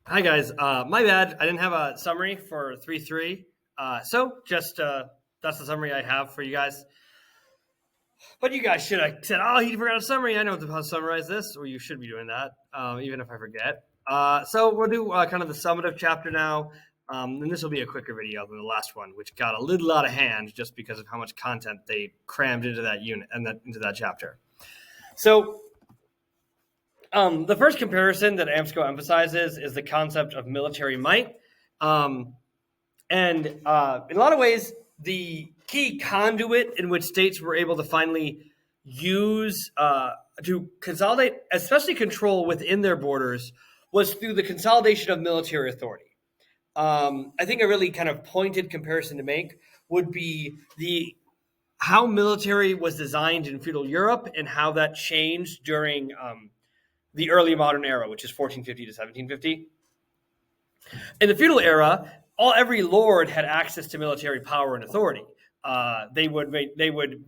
Hi guys, my bad. I didn't have a summary for 3-3. So just that's the summary I have for you guys. But you guys should have said, "Oh, he forgot a summary." I know how to summarize this, or you should be doing that, even if I forget. So we'll do kind of the summative chapter now, and this will be a quicker video than the last one, which got a little out of hand just because of how much content they crammed into that unit and into that chapter. So the first comparison that AMSCO emphasizes is the concept of military might. And in a lot of ways, the key conduit in which states were able to finally use to consolidate, especially control within their borders, was through the consolidation of military authority. I think a really kind of pointed comparison to make would be how military was designed in feudal Europe and how that changed during the early modern era, which is 1450 to 1750. In the feudal era, every lord had access to military power and authority. They would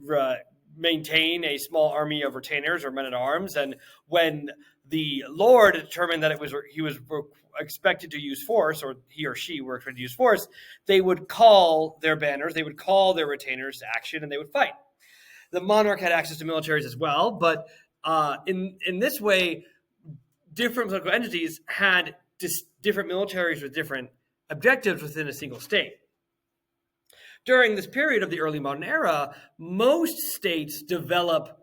maintain a small army of retainers or men at arms, and when the lord determined that he was expected to use force, or he or she were expected to use force, they would call their banners, they would call their retainers to action, and they would fight. The monarch had access to militaries as well, but in this way, different political entities had different militaries with different objectives within a single state. During this period of the early modern era, most states develop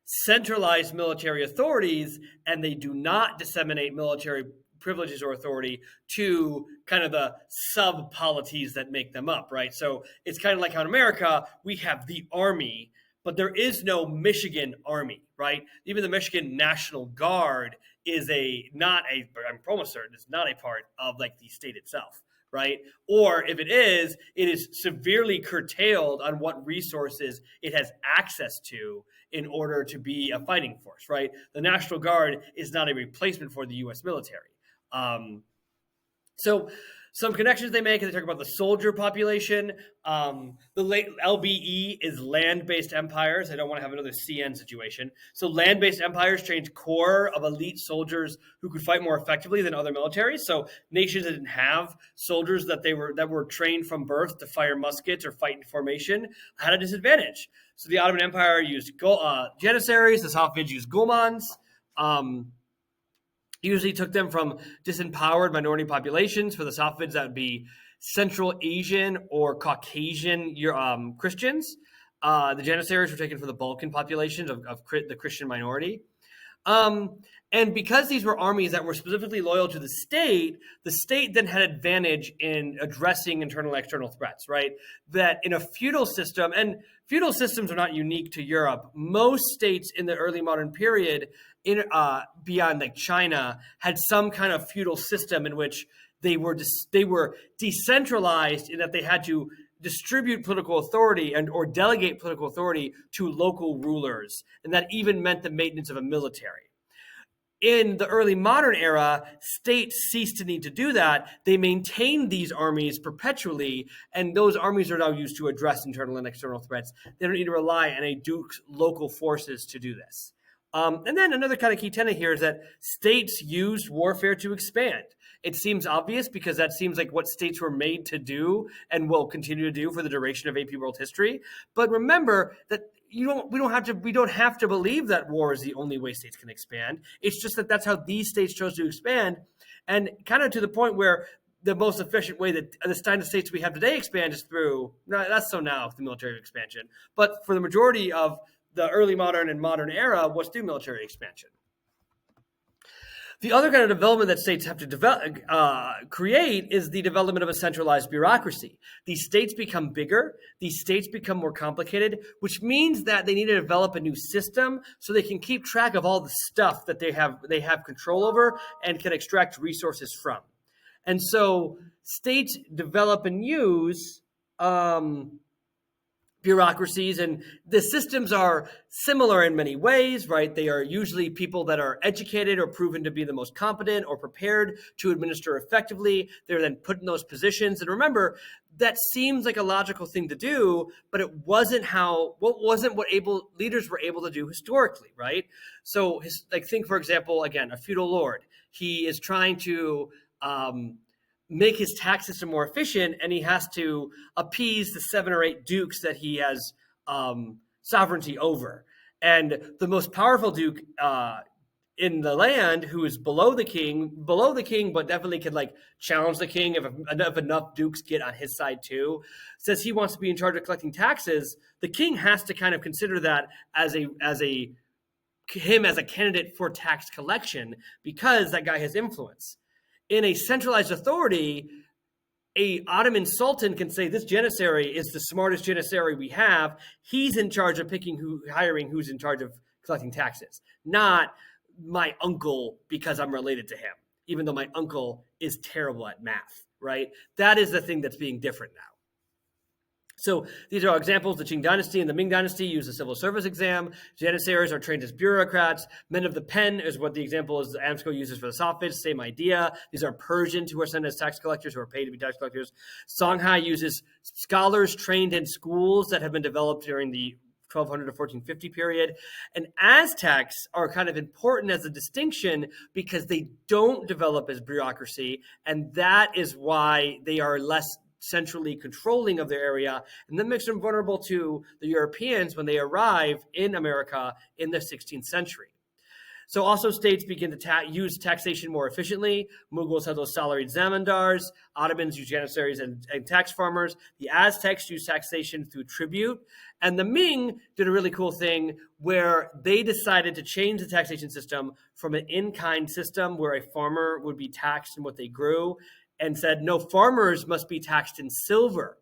centralized military authorities, and they do not disseminate military privileges or authority to kind of the sub-polities that make them up, right? So it's kind of like how in America, we have the Army, but there is no Michigan Army, right? Even the Michigan National Guard is I'm almost certain it's not a part of like the state itself, right? Or if it is severely curtailed on what resources it has access to in order to be a fighting force, right? The National Guard is not a replacement for the U.S. military. So some connections they make, they talk about the soldier population. The LBE is land-based empires. I don't want to have another CN situation. So land-based empires trained core of elite soldiers who could fight more effectively than other militaries. So nations that didn't have soldiers that were trained from birth to fire muskets or fight in formation had a disadvantage. So the Ottoman Empire used janissaries. The Safavids used ghulmans. Usually took them from disempowered minority populations. For the Safavids, that would be Central Asian or Caucasian Christians. The Janissaries were taken from the Balkan populations of the Christian minority. And because these were armies that were specifically loyal to the state then had advantage in addressing internal and external threats, right? That in a feudal system, and feudal systems are not unique to Europe, most states in the early modern period, beyond like China, had some kind of feudal system in which they were decentralized in that they had to distribute political authority or delegate political authority to local rulers, and that even meant the maintenance of a military. In the early modern era, states ceased to need to do that. They maintained these armies perpetually, and those armies are now used to address internal and external threats. They don't need to rely on a duke's local forces to do this. And then another kind of key tenet here is that states used warfare to expand. It seems obvious because that seems like what states were made to do and will continue to do for the duration of AP world history. But remember that we don't have to believe that war is the only way states can expand. It's just that that's how these states chose to expand, and kind of to the point where the most efficient way that the kind of states we have today expand is through, that's so now the military expansion, but for the majority of the early modern and modern era was through military expansion. The other kind of development that states have to create is the development of a centralized bureaucracy. These states become bigger, these states become more complicated, which means that they need to develop a new system so they can keep track of all the stuff that they have control over and can extract resources from. And so states develop and use bureaucracies, and the systems are similar in many ways, right? They are usually people that are educated or proven to be the most competent or prepared to administer effectively. They're then put in those positions. And remember, that seems like a logical thing to do, but it wasn't what leaders were able to do historically, right? So think, for example, again, a feudal lord. He is trying to make his tax system more efficient, and he has to appease the 7 or 8 dukes that he has sovereignty over. And the most powerful duke in the land, who is below the king, but definitely can like challenge the king if enough dukes get on his side too, says he wants to be in charge of collecting taxes. The king has to kind of consider that as a candidate for tax collection, because that guy has influence. In a centralized authority, a Ottoman sultan can say, this janissary is the smartest janissary we have. He's in charge of hiring who's in charge of collecting taxes, not my uncle because I'm related to him, even though my uncle is terrible at math, right? That is the thing that's being different now. So these are examples. The Qing dynasty and the Ming dynasty use the civil service exam. Janissaries are trained as bureaucrats. Men of the pen is what the example is AMSCO uses for the Safavids. Same idea. These are Persians who are sent as tax collectors, who are paid to be tax collectors. Songhai uses scholars trained in schools that have been developed during the 1200 to 1450 period. And Aztecs are kind of important as a distinction because they don't develop as bureaucracy, and that is why they are less centrally controlling of their area, and that makes them vulnerable to the Europeans when they arrive in America in the 16th century. So also states begin to use taxation more efficiently. Mughals had those salaried zamindars. Ottomans use janissaries and tax farmers. The Aztecs use taxation through tribute. And the Ming did a really cool thing where they decided to change the taxation system from an in-kind system where a farmer would be taxed in what they grew, and said, no, farmers must be taxed in silver.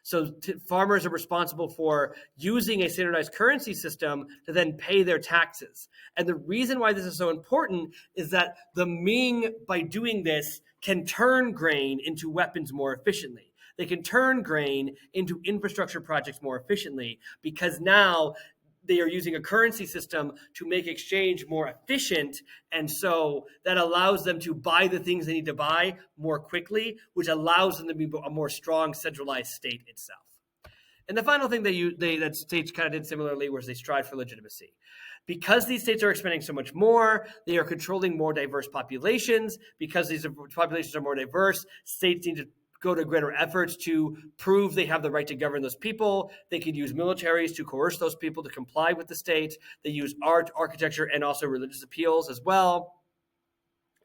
So farmers are responsible for using a standardized currency system to then pay their taxes. And the reason why this is so important is that the Ming, by doing this, can turn grain into weapons more efficiently. They can turn grain into infrastructure projects more efficiently because now they are using a currency system to make exchange more efficient. And so that allows them to buy the things they need to buy more quickly, which allows them to be a more strong centralized state itself. And the final thing that states kind of did similarly was they strive for legitimacy. Because these states are expanding so much more, they are controlling more diverse populations. Because these populations are more diverse, states need to go to greater efforts to prove they have the right to govern those people. They could use militaries to coerce those people to comply with the state. They use art, architecture, and also religious appeals as well.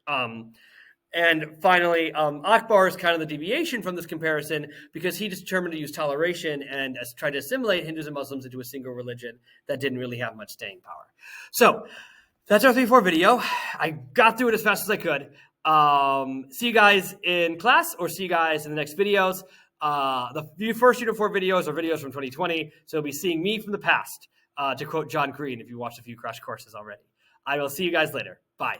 And finally, Akbar is kind of the deviation from this comparison because he determined to use toleration and try to assimilate Hindus and Muslims into a single religion that didn't really have much staying power. So that's our 3-4 video. I got through it as fast as I could. See you guys in class, or see you guys in the next videos. The first Unit 4 videos are videos from 2020, so you'll be seeing me from the past, to quote John Green if you watched a few crash courses already. I will see you guys later. Bye.